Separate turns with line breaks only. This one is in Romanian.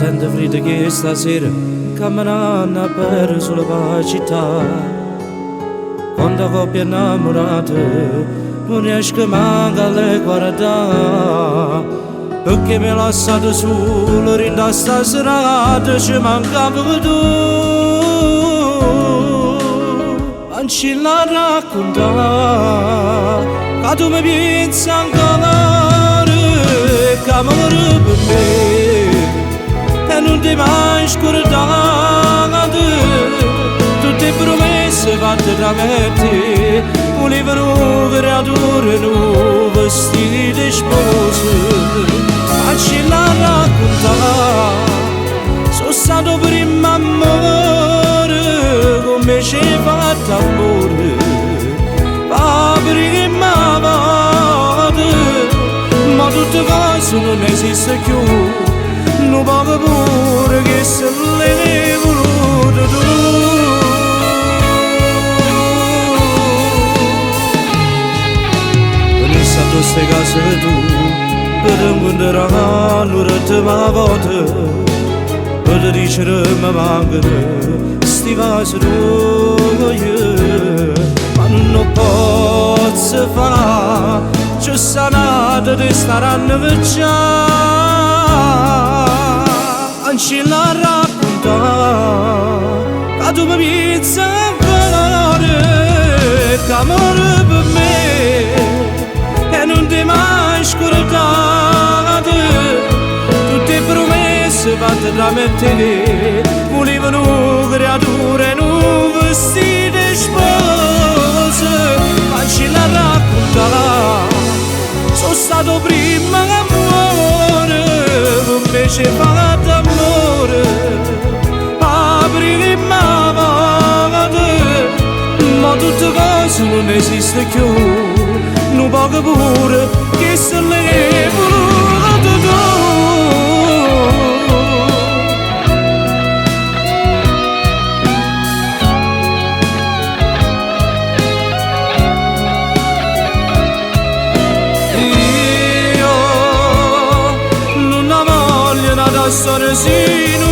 sente freddo che stasera camminano per sulla città. Quando coppia innamorata non riesco manca a le guardare, perché mi ha lasciato solo in sta serata, ci mancava tu. Non ci la raccontare, che tu mi pensi ancora, che amore per me, e non ti mai scordare. Tutte promesse fatte da me te, volevano creature nuove, vestiti di spose. Ma ci la raccontare, sono stato prima amore, come ci hai fatto amore, ma prima volta, ma tutte cose non esiste più, non paga pure che se l'hai voluto tu. Queste case tu, per incontrare l'ultima volta, per dicere mi mancano, sti vasi io, ma non posso fare, c'è sanata di stare a neveggiare, anzi la raccontare, che tu mi pensi ancora, che amore per me, e non ti mai scordate, tutte promesse fatte da me e te, volevano creature nuove, vestiti spose. Ma ci la raccontare, sono stato prima amore, come ci hai fatto amore, ma prima volta, ma tutte cose non esiste più, non paga pure che se l'hai voluto tu. Io non ho voglia da stare sino